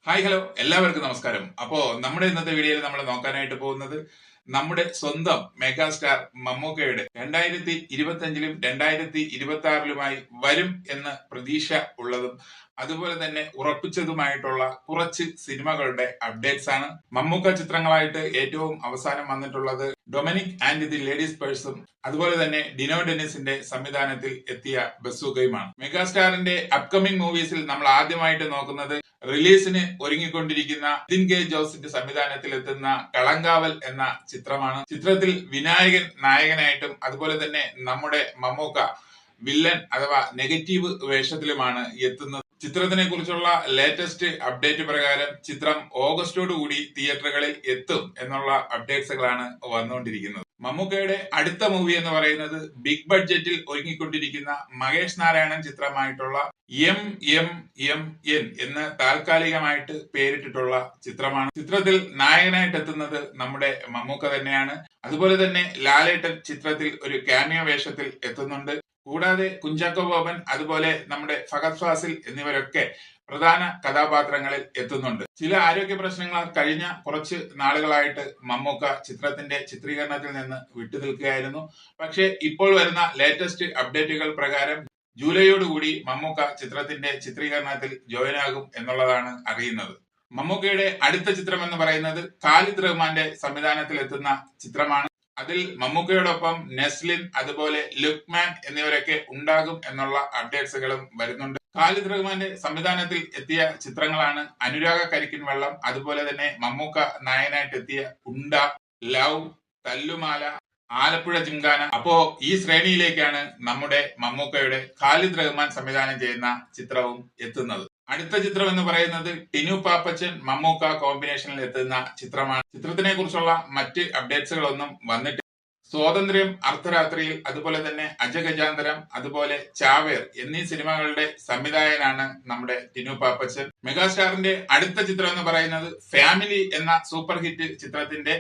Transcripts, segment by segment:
Hi hello എല്ലാവർക്കും നമസ്കാരം. അപ്പോ നമ്മുടെ ഇന്നത്തെ വീഡിയോയിൽ നമ്മൾ നോക്കാനായിട്ട് പോകുന്നത് നമ്മുടെ സ്വന്തം മെഗാസ്റ്റാർ മമ്മൂക്കയുടെ 2025-ലും 2026-ലുമായി വരും എന്ന പ്രതീക്ഷ ഉള്ളതും അതുപോലെ തന്നെ ഉറപ്പിച്ചതുമായിട്ടുള്ള കുറച്ച് സിനിമകളുടെ അപ്ഡേറ്റ്സ് ആണ്. മമ്മൂക്ക ചിത്രങ്ങളായിട്ട് ഏറ്റവും അവസാനം വന്നിട്ടുള്ളത് ഡൊമിനിക് ആൻഡ് ദി ലേഡീസ് പേഴ്സും അതുപോലെ തന്നെ ഡിനോ ഡെന്നിസിന്റെ സംവിധാനത്തിൽ എത്തിയ ബസൂക്കയുമാണ്. മെഗാസ്റ്റാറിന്റെ അപ്കമിംഗ് മൂവീസിൽ നമ്മൾ ആദ്യമായിട്ട് നോക്കുന്നത് റിലീസിന് ഒരുങ്ങിക്കൊണ്ടിരിക്കുന്ന നിതിൻ കെ ജോസിന്റെ സംവിധാനത്തിൽ എത്തുന്ന കളങ്കാവൽ എന്ന ചിത്രമാണ്. ചിത്രത്തിൽ വിനായകൻ നായകനായിട്ടും അതുപോലെ തന്നെ നമ്മുടെ മമ്മൂക്ക വില്ലൻ അഥവാ നെഗറ്റീവ് വേഷത്തിലുമാണ് എത്തുന്നത്. ചിത്രത്തിനെ കുറിച്ചുള്ള ലേറ്റസ്റ്റ് അപ്ഡേറ്റ് പ്രകാരം ചിത്രം ഓഗസ്റ്റോട് കൂടി തിയേറ്ററുകളിൽ എത്തും എന്നുള്ള അപ്ഡേറ്റ്സുകളാണ് വന്നുകൊണ്ടിരിക്കുന്നത്. മമ്മൂക്കയുടെ അടുത്ത മൂവി എന്ന് പറയുന്നത് ബിഗ് ബഡ്ജറ്റിൽ ഒരുങ്ങിക്കൊണ്ടിരിക്കുന്ന മഹേഷ് നാരായണൻ ചിത്രമായിട്ടുള്ള MMN എന്ന് താൽക്കാലികമായിട്ട് പേരിട്ടിട്ടുള്ള ചിത്രമാണ്. ചിത്രത്തിൽ നായകനായിട്ട് എത്തുന്നത് നമ്മുടെ മമ്മൂക്ക തന്നെയാണ്. അതുപോലെ തന്നെ ലാലേട്ടൻ ചിത്രത്തിൽ ഒരു ക്യാമിയോ വേഷത്തിൽ എത്തുന്നുണ്ട്. കൂടാതെ കുഞ്ചാക്കോ ബോബൻ അതുപോലെ നമ്മുടെ ഫഹദ് ഫാസിൽ എന്നിവരൊക്കെ പ്രധാന കഥാപാത്രങ്ങളിൽ എത്തുന്നുണ്ട്. ചില ആരോഗ്യ പ്രശ്നങ്ങളാൽ കഴിഞ്ഞ കുറച്ച് നാളുകളായിട്ട് മമ്മൂക്ക ചിത്രത്തിന്റെ ചിത്രീകരണത്തിൽ നിന്ന് വിട്ടുനിൽക്കുകയായിരുന്നു. പക്ഷേ ഇപ്പോൾ വരുന്ന ലേറ്റസ്റ്റ് അപ്ഡേറ്റുകൾ പ്രകാരം ജൂലൈയോടുകൂടി മമ്മൂക്ക ചിത്രത്തിന്റെ ചിത്രീകരണത്തിൽ ജോയിൻ ആകും എന്നുള്ളതാണ് അറിയുന്നത്. മമ്മൂക്കയുടെ അടുത്ത ചിത്രം എന്ന് പറയുന്നത് ഖാലിദ് റഹ്മാന്റെ സംവിധാനത്തിൽ എത്തുന്ന ചിത്രമാണ്. അതിൽ മമ്മൂക്കയോടൊപ്പം നെസ്ലിൻ അതുപോലെ ലുക്മാൻ എന്നിവരൊക്കെ ഉണ്ടാകും എന്നുള്ള അപ്ഡേറ്റ്സുകളും വരുന്നുണ്ട്. ഖാലിദ് റഹ്മാന്റെ സംവിധാനത്തിൽ എത്തിയ ചിത്രങ്ങളാണ് അനുരാഗ കരിക്കിൻ വെള്ളം, അതുപോലെ തന്നെ മമ്മൂക്ക നായകനായിട്ട് എത്തിയ ഉണ്ട, ലവ്, തല്ലുമാല, ആലപ്പുഴ ജിംഖാന. അപ്പോ ഈ ശ്രേണിയിലേക്കാണ് നമ്മുടെ മമ്മൂക്കയുടെ ഖാലിദ് റഹ്മാൻ സംവിധാനം ചെയ്യുന്ന ചിത്രവും എത്തുന്നത്. അടുത്ത ചിത്രം എന്ന് പറയുന്നത് ടിനു പാപ്പച്ചൻ മമ്മൂക്ക കോമ്പിനേഷനിൽ എത്തുന്ന ചിത്രമാണ്. ചിത്രത്തിനെ കുറിച്ചുള്ള മറ്റ് അപ്ഡേറ്റ്സുകളൊന്നും വന്നിട്ടില്ല. സ്വാതന്ത്ര്യം, അർദ്ധരാത്രിയിൽ, അതുപോലെ തന്നെ അജഗജാന്തരം, അതുപോലെ ചാവേർ എന്നീ സിനിമകളുടെ സംവിധായകനാണ് നമ്മുടെ ടിനു പാപ്പച്ചൻ. മെഗാസ്റ്റാറിന്റെ അടുത്ത ചിത്രം എന്ന് പറയുന്നത് ഫാമിലി എന്ന സൂപ്പർ ഹിറ്റ് ചിത്രത്തിന്റെ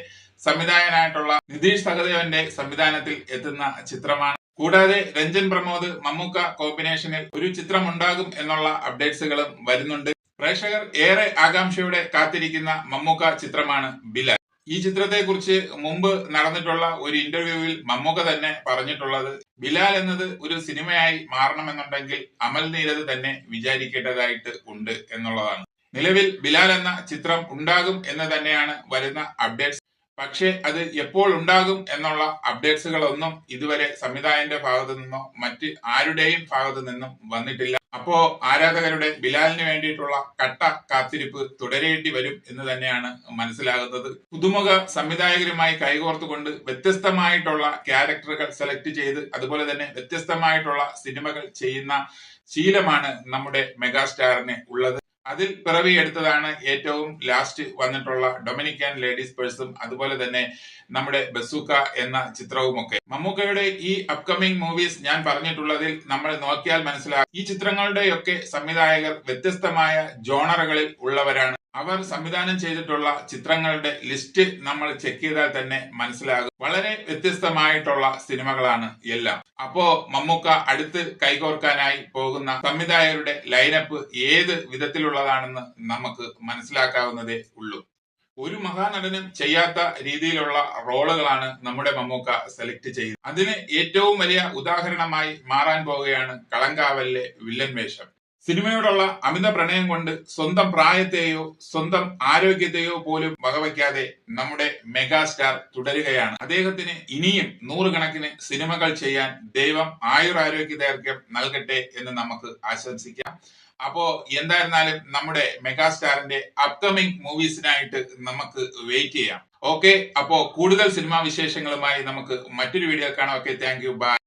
സംവിധായകനായിട്ടുള്ള നിതീഷ് സഹദേവന്റെ സംവിധാനത്തിൽ എത്തുന്ന ചിത്രമാണ്. കൂടാതെ രഞ്ജൻ പ്രമോദ് മമ്മൂക്ക കോമ്പിനേഷനിൽ ഒരു ചിത്രം ഉണ്ടാകും എന്നുള്ള അപ്ഡേറ്റ്സുകളും വരുന്നുണ്ട്. പ്രേക്ഷകർ ഏറെ ആകാംക്ഷയോടെ കാത്തിരിക്കുന്ന മമ്മൂക്ക ചിത്രമാണ് ബിലാൽ. ഈ ചിത്രത്തെ കുറിച്ച് മുമ്പ് നടന്നിട്ടുള്ള ഒരു ഇന്റർവ്യൂവിൽ മമ്മൂക്ക തന്നെ പറഞ്ഞിട്ടുള്ളത് ബിലാൽ എന്നത് ഒരു സിനിമയായി മാറണമെന്നുണ്ടെങ്കിൽ അമൽ നീരദ് തന്നെ വിചാരിക്കേണ്ടതായിട്ട് ഉണ്ട് എന്നുള്ളതാണ്. നിലവിൽ ബിലാൽ എന്ന ചിത്രം ഉണ്ടാകും എന്ന് തന്നെയാണ് വരുന്ന അപ്ഡേറ്റ്സ്. പക്ഷേ അത് എപ്പോൾ ഉണ്ടാകും എന്നുള്ള അപ്ഡേറ്റ്സുകളൊന്നും ഇതുവരെ സംവിധായകന്റെ ഭാഗത്തു നിന്നോ മറ്റ് ആരുടെയും ഭാഗത്തു നിന്നും വന്നിട്ടില്ല. അപ്പോ ആരാധകരുടെ ബിലാലിന് വേണ്ടിയിട്ടുള്ള കട്ട കാത്തിരിപ്പ് തുടരേണ്ടി വരും എന്ന് തന്നെയാണ് മനസ്സിലാകുന്നത്. പുതുമുഖ സംവിധായകരുമായി കൈകോർത്തുകൊണ്ട് വ്യത്യസ്തമായിട്ടുള്ള ക്യാരക്ടറുകൾ സെലക്ട് ചെയ്ത് അതുപോലെ തന്നെ വ്യത്യസ്തമായിട്ടുള്ള സിനിമകൾ ചെയ്യുന്ന ശീലമാണ് നമ്മുടെ മെഗാസ്റ്റാറിന് ഉള്ളത്. അതിൽ പിറവിയെടുത്തതാണ് ഏറ്റവും ലാസ്റ്റ് വന്നിട്ടുള്ള ഡൊമിനിക് ആൻഡ് ലേഡീസ് പേഴ്സും അതുപോലെ തന്നെ നമ്മുടെ ബസൂക്ക എന്ന ചിത്രവുമൊക്കെ. മമ്മൂക്കയുടെ ഈ അപ്കമിംഗ് മൂവീസ് ഞാൻ പറഞ്ഞിട്ടുള്ളതിൽ നമ്മൾ നോക്കിയാൽ മനസ്സിലാകും ഈ ചിത്രങ്ങളുടെയൊക്കെ സംവിധായകർ വ്യത്യസ്തമായ ജോണറുകളിൽ ഉള്ളവരാണ്. അവർ സംവിധാനം ചെയ്തിട്ടുള്ള ചിത്രങ്ങളുടെ ലിസ്റ്റ് നമ്മൾ ചെക്ക് ചെയ്താൽ തന്നെ മനസ്സിലാകും. വളരെ വ്യത്യസ്തമായിട്ടുള്ള സിനിമകളാണ് എല്ലാം. അപ്പോ മമ്മൂക്ക അടുത്ത് കൈകോർക്കാനായി പോകുന്ന സംവിധായകരുടെ ലൈനപ്പ് ഏത് വിധത്തിലുള്ളതാണെന്ന് നമുക്ക് മനസ്സിലാക്കാവുന്നതേ ഉള്ളൂ. ഒരു മഹാനടനും ചെയ്യാത്ത രീതിയിലുള്ള റോളുകളാണ് നമ്മുടെ മമ്മൂക്ക സെലക്ട് ചെയ്യുന്നത്. അതിന് ഏറ്റവും വലിയ ഉദാഹരണമായി മാറാൻ പോവുകയാണ് കളങ്കാവലിലെ വില്ലൻ വേഷം. സിനിമയോടുള്ള അമിത പ്രണയം കൊണ്ട് സ്വന്തം പ്രായത്തെയോ സ്വന്തം ആരോഗ്യത്തെയോ പോലും വകവയ്ക്കാതെ നമ്മുടെ മെഗാസ്റ്റാർ തുടരുകയാണ്. അദ്ദേഹത്തിന് ഇനിയും നൂറുകണക്കിന് സിനിമകൾ ചെയ്യാൻ ദൈവം ആയുരാരോഗ്യ ദൈർഘ്യം നൽകട്ടെ എന്ന് നമുക്ക് ആശംസിക്കാം. അപ്പോ എന്തായിരുന്നാലും നമ്മുടെ മെഗാസ്റ്റാറിന്റെ അപ്കമിംഗ് മൂവീസിനായിട്ട് നമുക്ക് വെയിറ്റ് ചെയ്യാം. ഓക്കെ, അപ്പോ കൂടുതൽ സിനിമാ വിശേഷങ്ങളുമായി നമുക്ക് മറ്റൊരു വീഡിയോ കാണാം. Okay, thank you, by.